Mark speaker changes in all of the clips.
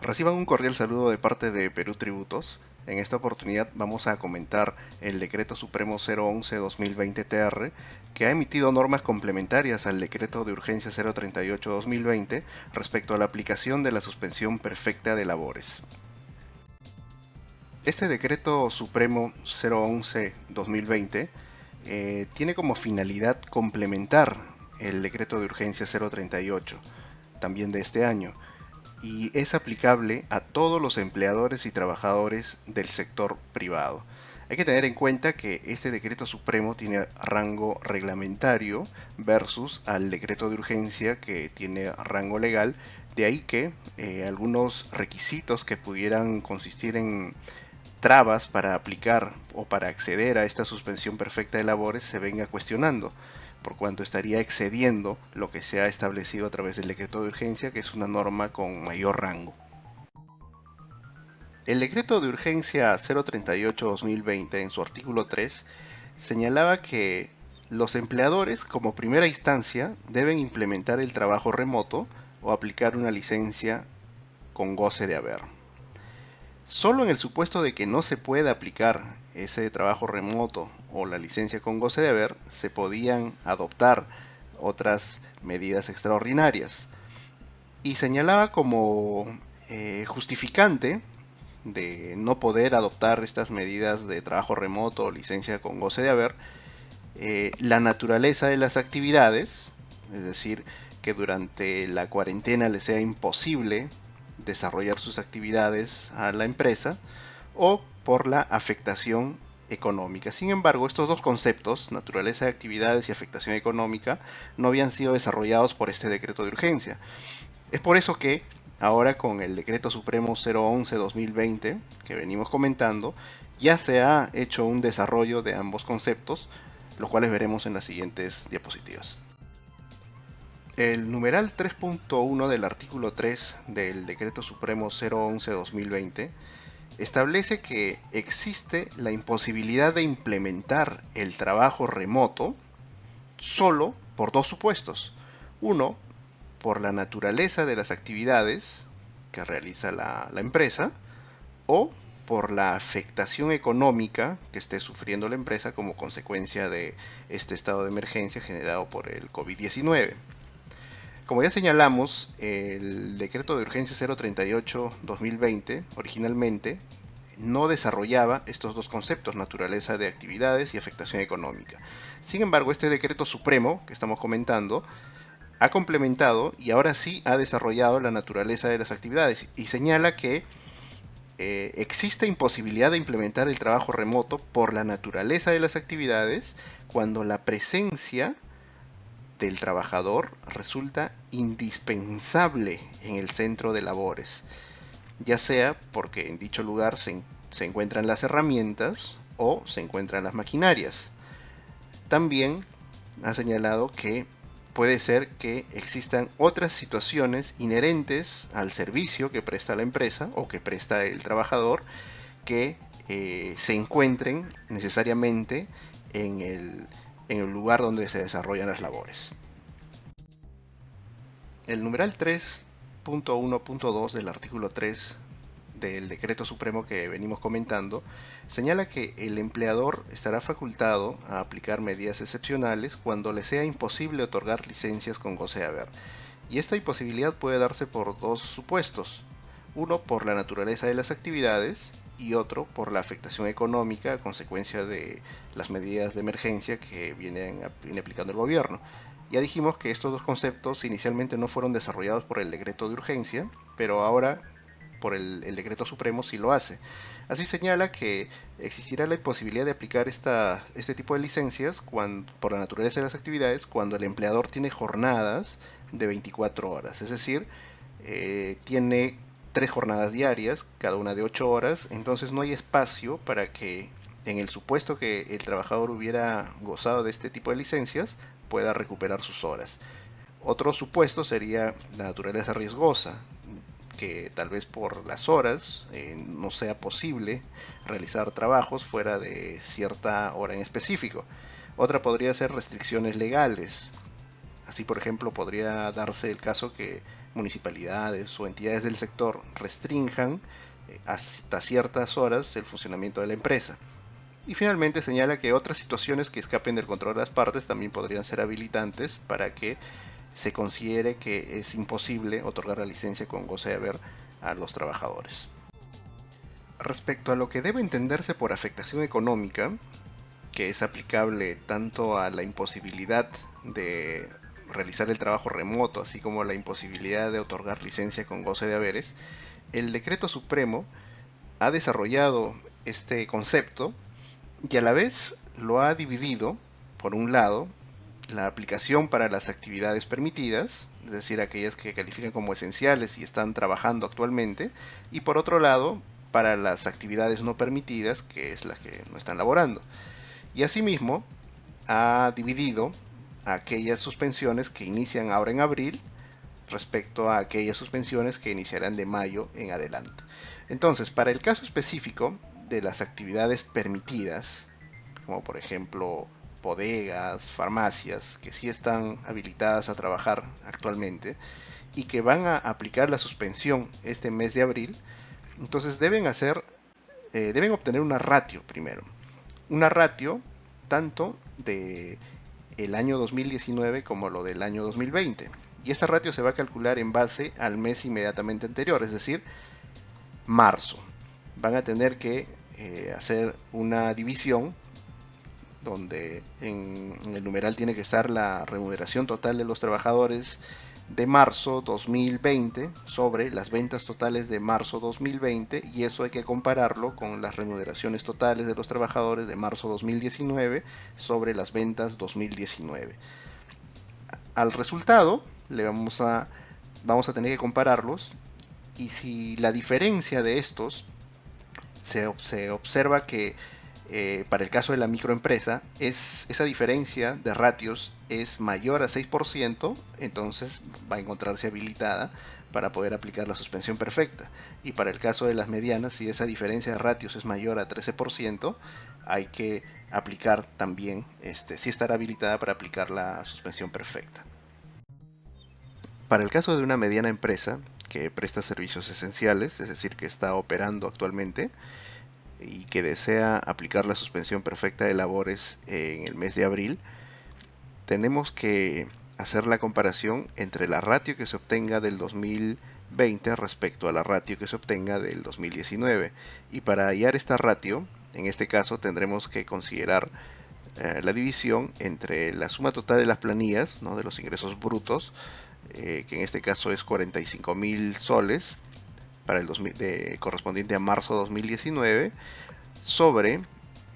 Speaker 1: Reciban un cordial saludo de parte de Perú Tributos. En esta oportunidad vamos a comentar el Decreto Supremo 011-2020-TR, que ha emitido normas complementarias al Decreto de Urgencia 038-2020 respecto a la aplicación de la suspensión perfecta de labores. Este Decreto Supremo 011-2020 tiene como finalidad complementar el Decreto de Urgencia 038, también de este año, y es aplicable a todos los empleadores y trabajadores del sector privado. Hay que tener en cuenta que este decreto supremo tiene rango reglamentario versus al decreto de urgencia que tiene rango legal, de ahí que algunos requisitos que pudieran consistir en trabas para aplicar o para acceder a esta suspensión perfecta de labores se venga cuestionando, por cuanto estaría excediendo lo que se ha establecido a través del decreto de urgencia, que es una norma con mayor rango. El decreto de urgencia 038-2020 en su artículo 3 señalaba que los empleadores como primera instancia deben implementar el trabajo remoto o aplicar una licencia con goce de haber. Solo en el supuesto de que no se pueda aplicar ese trabajo remoto o la licencia con goce de haber, se podían adoptar otras medidas extraordinarias. Y señalaba como justificante de no poder adoptar estas medidas de trabajo remoto o licencia con goce de haber, la naturaleza de las actividades, es decir, que durante la cuarentena le sea imposible desarrollar sus actividades a la empresa, o por la afectación económica. Sin embargo, estos dos conceptos, naturaleza de actividades y afectación económica, no habían sido desarrollados por este decreto de urgencia. Es por eso que ahora con el decreto supremo 011-2020 que venimos comentando, ya se ha hecho un desarrollo de ambos conceptos, los cuales veremos en las siguientes diapositivas. El numeral 3.1 del artículo 3 del decreto supremo 011-2020 establece que existe la imposibilidad de implementar el trabajo remoto solo por dos supuestos. Uno, por la naturaleza de las actividades que realiza la empresa, o por la afectación económica que esté sufriendo la empresa como consecuencia de este estado de emergencia generado por el COVID-19. Como ya señalamos, el decreto de urgencia 038-2020 originalmente no desarrollaba estos dos conceptos, naturaleza de actividades y afectación económica. Sin embargo, este decreto supremo que estamos comentando ha complementado y ahora sí ha desarrollado la naturaleza de las actividades y señala que existe imposibilidad de implementar el trabajo remoto por la naturaleza de las actividades cuando la presencia del trabajador resulta indispensable en el centro de labores, ya sea porque en dicho lugar se encuentran las herramientas o se encuentran las maquinarias. También ha señalado que puede ser que existan otras situaciones inherentes al servicio que presta la empresa o que presta el trabajador que se encuentren necesariamente en el lugar donde se desarrollan las labores. El numeral 3.1.2 del artículo 3 del decreto supremo que venimos comentando señala que el empleador estará facultado a aplicar medidas excepcionales cuando le sea imposible otorgar licencias con goce de haber. Y esta imposibilidad puede darse por dos supuestos. Uno por la naturaleza de las actividades y otro por la afectación económica a consecuencia de las medidas de emergencia que viene aplicando el gobierno. Ya dijimos que estos dos conceptos inicialmente no fueron desarrollados por el decreto de urgencia, pero ahora por el decreto supremo sí lo hace. Así señala que existirá la posibilidad de aplicar este tipo de licencias por la naturaleza de las actividades cuando el empleador tiene jornadas de 24 horas, es decir, tiene 3 jornadas diarias, cada una de 8 horas, entonces no hay espacio para que en el supuesto que el trabajador hubiera gozado de este tipo de licencias, pueda recuperar sus horas. Otro supuesto sería la naturaleza riesgosa, que tal vez por las horas no sea posible realizar trabajos fuera de cierta hora en específico. Otra podría ser restricciones legales. Así, por ejemplo, podría darse el caso que municipalidades o entidades del sector restrinjan hasta ciertas horas el funcionamiento de la empresa. Y finalmente señala que otras situaciones que escapen del control de las partes también podrían ser habilitantes para que se considere que es imposible otorgar la licencia con goce de haber a los trabajadores. Respecto a lo que debe entenderse por afectación económica, que es aplicable tanto a la imposibilidad de realizar el trabajo remoto, así como la imposibilidad de otorgar licencia con goce de haberes, el Decreto Supremo ha desarrollado este concepto y a la vez lo ha dividido, por un lado, la aplicación para las actividades permitidas, es decir, aquellas que califican como esenciales y están trabajando actualmente, y por otro lado, para las actividades no permitidas, que es las que no están laborando. Y asimismo, ha dividido aquellas suspensiones que inician ahora en abril respecto a aquellas suspensiones que iniciarán de mayo en adelante. Entonces, para el caso específico de las actividades permitidas, como por ejemplo bodegas, farmacias, que sí están habilitadas a trabajar actualmente y que van a aplicar la suspensión este mes de abril, entonces deben obtener una ratio primero. Una ratio tanto de el año 2019 como lo del año 2020. Y esta ratio se va a calcular en base al mes inmediatamente anterior, es decir, marzo. Van a tener que hacer una división donde en el numeral tiene que estar la remuneración total de los trabajadores de marzo 2020 sobre las ventas totales de marzo 2020, y eso hay que compararlo con las remuneraciones totales de los trabajadores de marzo 2019 sobre las ventas 2019. Al resultado vamos a tener que compararlos, y si la diferencia de estos se observa que para el caso de la microempresa, esa diferencia de ratios es mayor a 6%, entonces va a encontrarse habilitada para poder aplicar la suspensión perfecta. Y para el caso de las medianas, si esa diferencia de ratios es mayor a 13%, hay que aplicar también, sí estará habilitada para aplicar la suspensión perfecta. Para el caso de una mediana empresa que presta servicios esenciales, es decir, que está operando actualmente, y que desea aplicar la suspensión perfecta de labores en el mes de abril, tenemos que hacer la comparación entre la ratio que se obtenga del 2020 respecto a la ratio que se obtenga del 2019. Y para hallar esta ratio, en este caso tendremos que considerar la división entre la suma total de las planillas, ¿no?, de los ingresos brutos, que en este caso es 45.000 soles, para el correspondiente a marzo 2019, sobre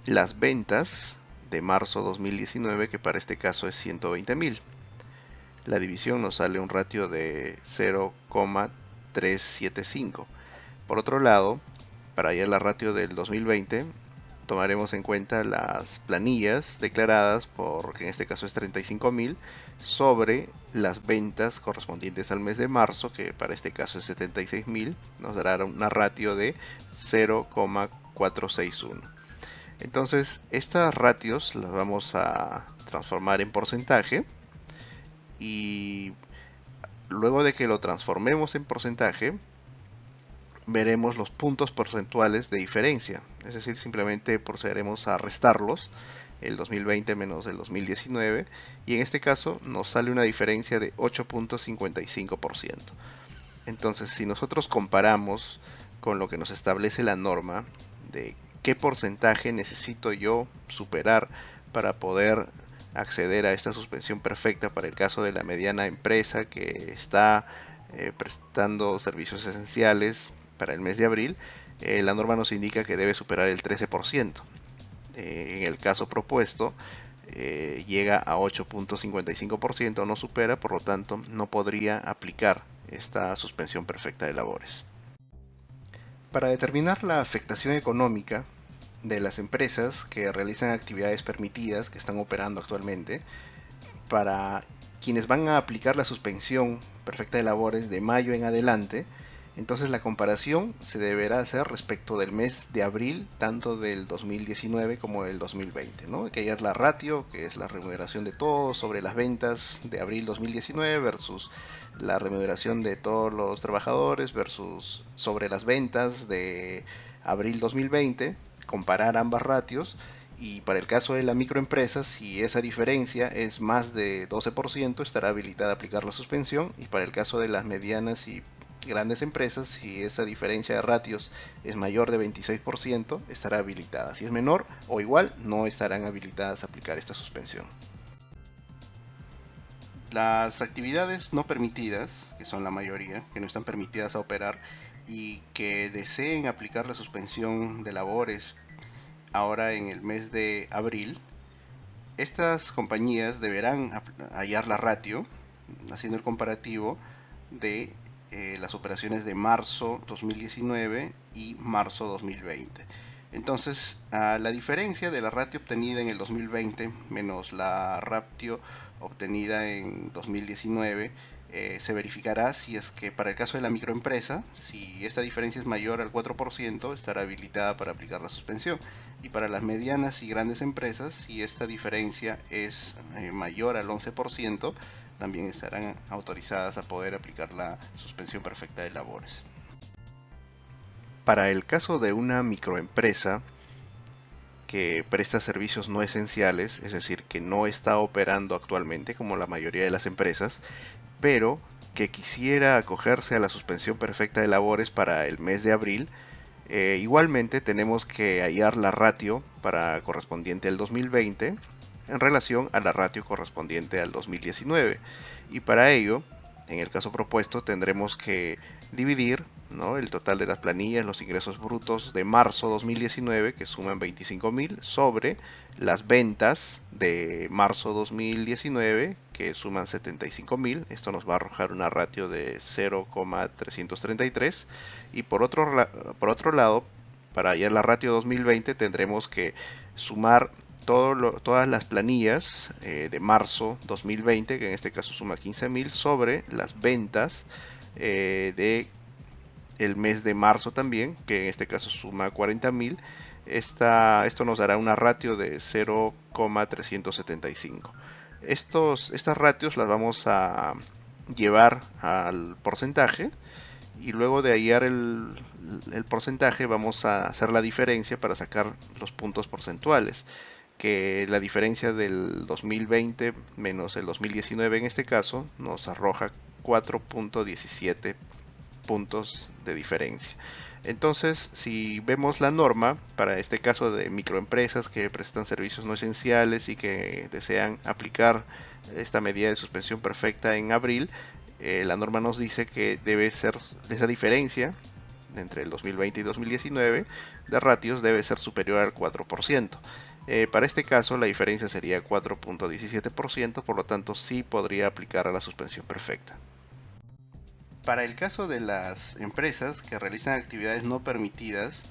Speaker 1: las ventas de marzo 2019, que para este caso es 120.000. La división nos sale un ratio de 0,375. Por otro lado, para hallar la ratio del 2020, tomaremos en cuenta las planillas declaradas, que en este caso es 35.000, sobre las ventas correspondientes al mes de marzo, que para este caso es 76.000, nos dará una ratio de 0,461. Entonces, estas ratios las vamos a transformar en porcentaje, y luego de que lo transformemos en porcentaje, veremos los puntos porcentuales de diferencia. Es decir, simplemente procederemos a restarlos, el 2020 menos el 2019, y en este caso nos sale una diferencia de 8.55%. Entonces, si nosotros comparamos con lo que nos establece la norma de qué porcentaje necesito yo superar para poder acceder a esta suspensión perfecta para el caso de la mediana empresa que está prestando servicios esenciales para el mes de abril, la norma nos indica que debe superar el 13%. En el caso propuesto, llega a 8.55%, no supera, por lo tanto no podría aplicar esta suspensión perfecta de labores. Para determinar la afectación económica de las empresas que realizan actividades permitidas que están operando actualmente, para quienes van a aplicar la suspensión perfecta de labores de mayo en adelante, Entonces la comparación se deberá hacer respecto del mes de abril, tanto del 2019 como del 2020, ¿no? Hay que hallar la ratio, que es la remuneración de todos sobre las ventas de abril 2019 versus la remuneración de todos los trabajadores versus sobre las ventas de abril 2020, comparar ambas ratios. Y para el caso de la microempresa, si esa diferencia es más de 12%, estará habilitada a aplicar la suspensión. Y para el caso de las medianas y grandes empresas, si esa diferencia de ratios es mayor de 26%, estará habilitada. Si es menor o igual, no estarán habilitadas a aplicar esta suspensión. Las actividades no permitidas, que son la mayoría, que no están permitidas a operar y que deseen aplicar la suspensión de labores ahora en el mes de abril, estas compañías deberán hallar la ratio, haciendo el comparativo de las operaciones de marzo 2019 y marzo 2020. Entonces, la diferencia de la ratio obtenida en el 2020 menos la ratio obtenida en 2019 se verificará si es que para el caso de la microempresa, si esta diferencia es mayor al 4%, estará habilitada para aplicar la suspensión. Y para las medianas y grandes empresas, si esta diferencia es mayor al 11%, también estarán autorizadas a poder aplicar la suspensión perfecta de labores. Para el caso de una microempresa que presta servicios no esenciales, es decir, que no está operando actualmente como la mayoría de las empresas, pero que quisiera acogerse a la suspensión perfecta de labores para el mes de abril, igualmente tenemos que hallar la ratio para correspondiente al 2020 en relación a la ratio correspondiente al 2019. Y para ello, en el caso propuesto, tendremos que dividir, ¿no?, el total de las planillas, los ingresos brutos de marzo 2019, que suman 25.000, sobre las ventas de marzo 2019, que suman 75.000. Esto nos va a arrojar una ratio de 0,333. Y por otro lado, para hallar la ratio 2020 tendremos que sumar todas las planillas de marzo 2020, que en este caso suma 15.000, sobre las ventas de el mes de marzo también, que en este caso suma 40.000. Esto nos dará una ratio de 0,375. Estas ratios las vamos a llevar al porcentaje y luego de hallar el porcentaje vamos a hacer la diferencia para sacar los puntos porcentuales, que la diferencia del 2020 menos el 2019 en este caso nos arroja 4.17 puntos de diferencia. Entonces, si vemos la norma para este caso de microempresas que prestan servicios no esenciales y que desean aplicar esta medida de suspensión perfecta en abril, la norma nos dice que debe ser esa diferencia entre el 2020 y 2019 de ratios debe ser superior al 4%. Para este caso la diferencia sería 4.17%, por lo tanto sí podría aplicar a la suspensión perfecta. Para el caso de las empresas que realizan actividades no permitidas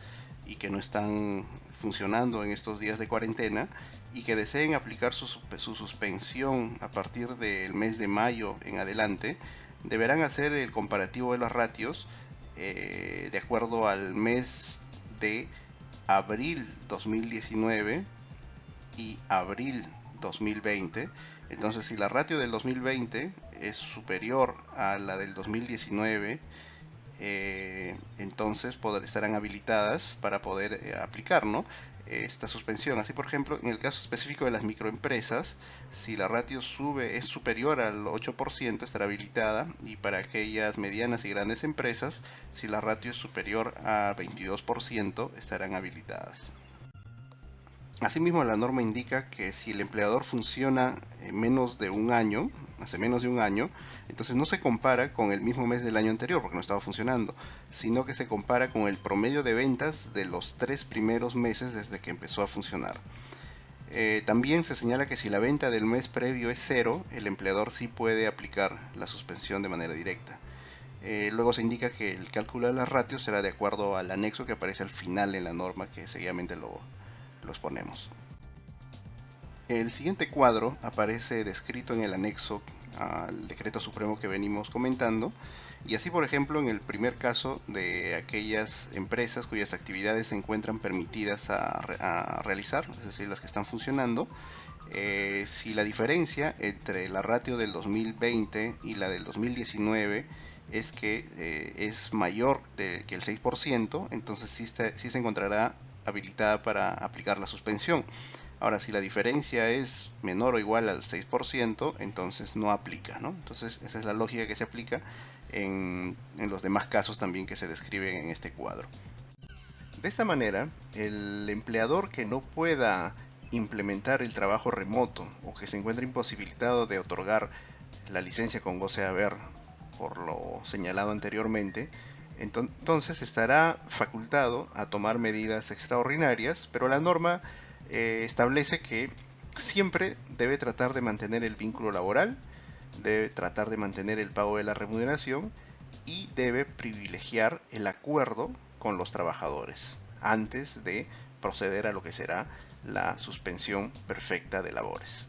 Speaker 1: y que no están funcionando en estos días de cuarentena y que deseen aplicar su suspensión a partir del mes de mayo en adelante, deberán hacer el comparativo de las ratios de acuerdo al mes de abril 2019 y abril 2020. Entonces, si la ratio del 2020 es superior a la del 2019, entonces estarán habilitadas para poder aplicar, ¿no?, esta suspensión. Así, por ejemplo, en el caso específico de las microempresas, si la ratio es superior al 8%, estará habilitada, y para aquellas medianas y grandes empresas, si la ratio es superior a 22%, estarán habilitadas. Asimismo, la norma indica que si el empleador funciona menos de un año, hace menos de un año, entonces no se compara con el mismo mes del año anterior porque no estaba funcionando, sino que se compara con el promedio de ventas de los 3 primeros meses desde que empezó a funcionar. También se señala que si la venta del mes previo es cero, el empleador sí puede aplicar la suspensión de manera directa. Luego se indica que el cálculo de las ratios será de acuerdo al anexo que aparece al final en la norma, que seguidamente los ponemos. El siguiente cuadro aparece descrito en el anexo al decreto supremo que venimos comentando, Y así, por ejemplo, en el primer caso de aquellas empresas cuyas actividades se encuentran permitidas a realizar, es decir, las que están funcionando, si la diferencia entre la ratio del 2020 y la del 2019 es que es mayor que el 6%, entonces sí se encontrará habilitada para aplicar la suspensión. Ahora, si la diferencia es menor o igual al 6%, entonces no aplica, ¿no? Entonces, esa es la lógica que se aplica en los demás casos también que se describen en este cuadro. De esta manera, el empleador que no pueda implementar el trabajo remoto o que se encuentre imposibilitado de otorgar la licencia con goce de haber por lo señalado anteriormente, entonces estará facultado a tomar medidas extraordinarias, pero la norma establece que siempre debe tratar de mantener el vínculo laboral, debe tratar de mantener el pago de la remuneración y debe privilegiar el acuerdo con los trabajadores antes de proceder a lo que será la suspensión perfecta de labores.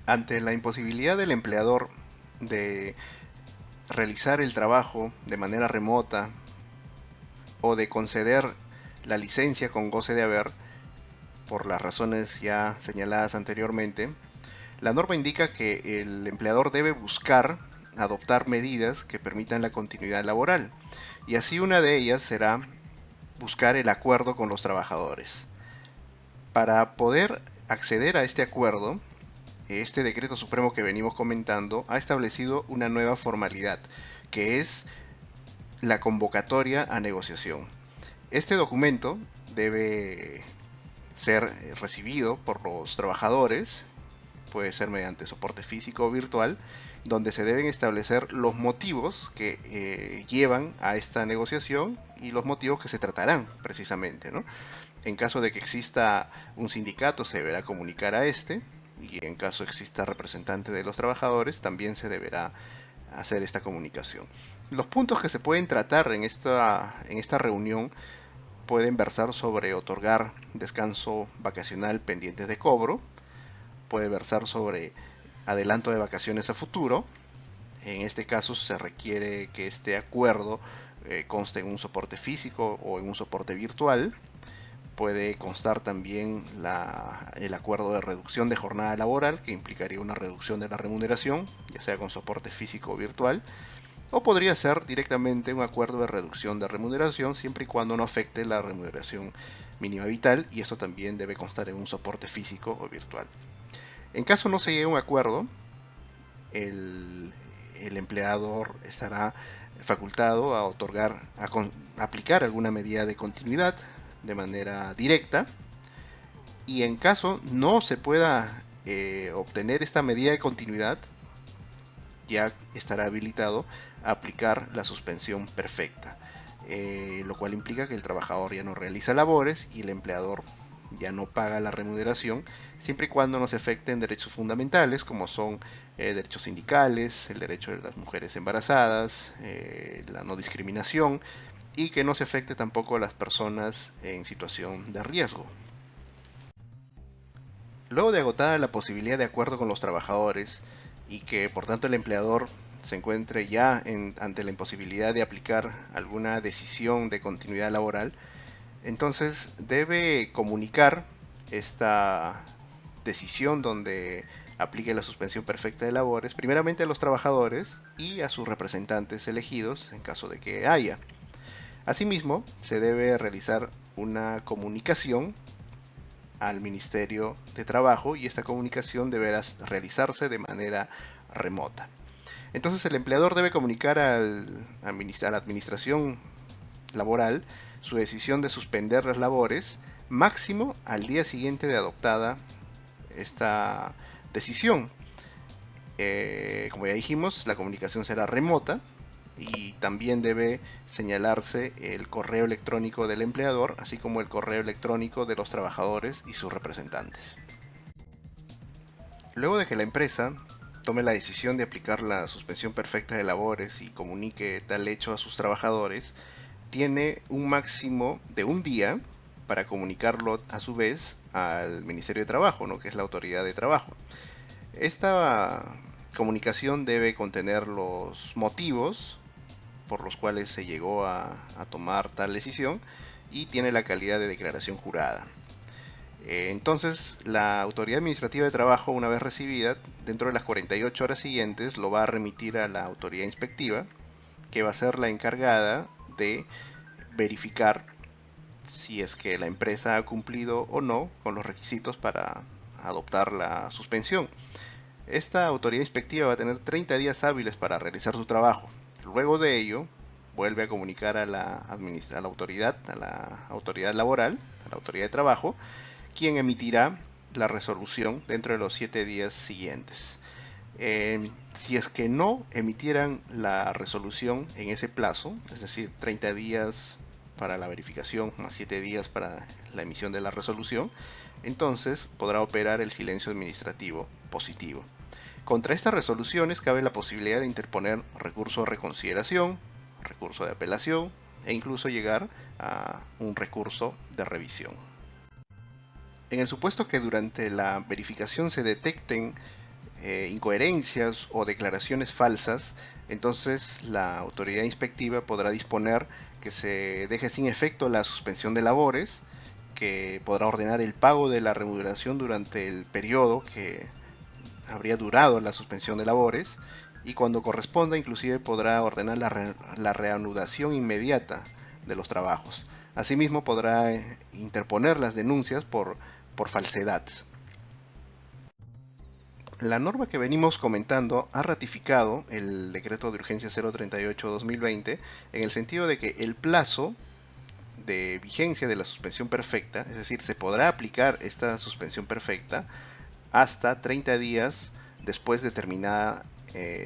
Speaker 1: Ante la imposibilidad del empleador de realizar el trabajo de manera remota o de conceder la licencia con goce de haber, por las razones ya señaladas anteriormente, la norma indica que el empleador debe buscar adoptar medidas que permitan la continuidad laboral, y así una de ellas será buscar el acuerdo con los trabajadores. Para poder acceder a este acuerdo, este decreto supremo que venimos comentando ha establecido una nueva formalidad, que es la convocatoria a negociación. Este documento debe ser recibido por los trabajadores, puede ser mediante soporte físico o virtual, donde se deben establecer los motivos que llevan a esta negociación y los motivos que se tratarán precisamente, ¿no? En caso de que exista un sindicato, se deberá comunicar a este, y en caso exista representante de los trabajadores, también se deberá hacer esta comunicación. Los puntos que se pueden tratar en esta reunión pueden versar sobre otorgar descanso vacacional pendientes de cobro, puede versar sobre adelanto de vacaciones a futuro. En este caso se requiere que este acuerdo conste en un soporte físico o en un soporte virtual. Puede constar también el acuerdo de reducción de jornada laboral, que implicaría una reducción de la remuneración, ya sea con soporte físico o virtual. O podría ser directamente un acuerdo de reducción de remuneración, siempre y cuando no afecte la remuneración mínima vital, y eso también debe constar en un soporte físico o virtual. En caso no se llegue a un acuerdo, el empleador estará facultado a otorgar, a aplicar alguna medida de continuidad de manera directa, y en caso no se pueda obtener esta medida de continuidad, ya estará habilitado a aplicar la suspensión perfecta, lo cual implica que el trabajador ya no realiza labores y el empleador ya no paga la remuneración, siempre y cuando no se afecten derechos fundamentales como son derechos sindicales, el derecho de las mujeres embarazadas, la no discriminación, y que no se afecte tampoco a las personas en situación de riesgo. Luego de agotada la posibilidad de acuerdo con los trabajadores y que por tanto el empleador se encuentre ya ante la imposibilidad de aplicar alguna decisión de continuidad laboral, entonces debe comunicar esta decisión donde aplique la suspensión perfecta de labores, primeramente a los trabajadores y a sus representantes elegidos en caso de que haya. Asimismo, se debe realizar una comunicación al Ministerio de Trabajo, y esta comunicación deberá realizarse de manera remota. Entonces el empleador debe comunicar a la administración laboral su decisión de suspender las labores máximo al día siguiente de adoptada esta decisión. Como ya dijimos, la comunicación será remota y también debe señalarse el correo electrónico del empleador, así como el correo electrónico de los trabajadores y sus representantes. Luego de que la empresa tome la decisión de aplicar la suspensión perfecta de labores y comunique tal hecho a sus trabajadores, tiene un máximo de un día para comunicarlo a su vez al Ministerio de Trabajo, ¿no?, que es la autoridad de trabajo. Esta comunicación debe contener los motivos por los cuales se llegó a tomar tal decisión y tiene la calidad de declaración jurada. Entonces, la autoridad administrativa de trabajo, una vez recibida, dentro de las 48 horas siguientes, lo va a remitir a la autoridad inspectiva, que va a ser la encargada de verificar si es que la empresa ha cumplido o no con los requisitos para adoptar la suspensión. Esta autoridad inspectiva va a tener 30 días hábiles para realizar su trabajo. Luego de ello, vuelve a comunicar a la autoridad laboral, a la autoridad de trabajo, quien emitirá la resolución dentro de los 7 días siguientes. Si es que no emitieran la resolución en ese plazo, es decir, 30 días para la verificación más 7 días para la emisión de la resolución, entonces podrá operar el silencio administrativo positivo. Contra estas resoluciones cabe la posibilidad de interponer recurso de reconsideración, recurso de apelación e incluso llegar a un recurso de revisión. En el supuesto que durante la verificación se detecten incoherencias o declaraciones falsas, entonces la autoridad inspectiva podrá disponer que se deje sin efecto la suspensión de labores, que podrá ordenar el pago de la remuneración durante el periodo que habría durado la suspensión de labores, y cuando corresponda inclusive podrá ordenar la reanudación inmediata de los trabajos. Asimismo podrá interponer las denuncias por falsedad. La norma que venimos comentando ha ratificado el decreto de urgencia 038-2020 en el sentido de que el plazo de vigencia de la suspensión perfecta, es decir, se podrá aplicar esta suspensión perfecta hasta 30 días después de terminada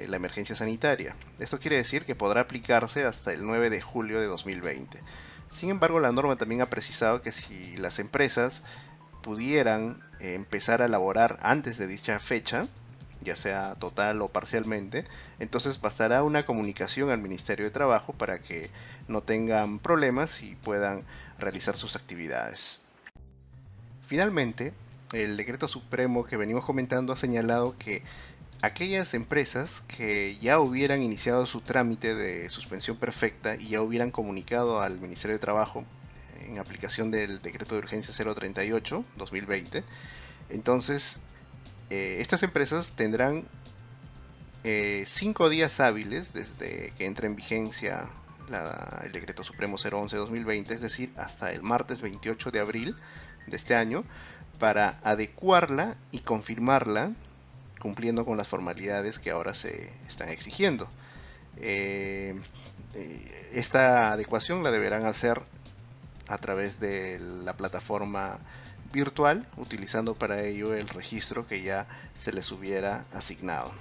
Speaker 1: la emergencia sanitaria. Esto quiere decir que podrá aplicarse hasta el 9 de julio de 2020. Sin embargo, la norma también ha precisado que si las empresas pudieran empezar a laborar antes de dicha fecha, ya sea total o parcialmente, entonces bastará una comunicación al Ministerio de Trabajo para que no tengan problemas y puedan realizar sus actividades. Finalmente, el decreto supremo que venimos comentando ha señalado que aquellas empresas que ya hubieran iniciado su trámite de suspensión perfecta y ya hubieran comunicado al Ministerio de Trabajo en aplicación del decreto de urgencia 038-2020, entonces estas empresas tendrán 5 días hábiles desde que entre en vigencia el decreto supremo 011-2020, es decir, hasta el martes 28 de abril de este año, para adecuarla y confirmarla cumpliendo con las formalidades que ahora se están exigiendo. Esta adecuación la deberán hacer a través de la plataforma virtual, utilizando para ello el registro que ya se les hubiera asignado.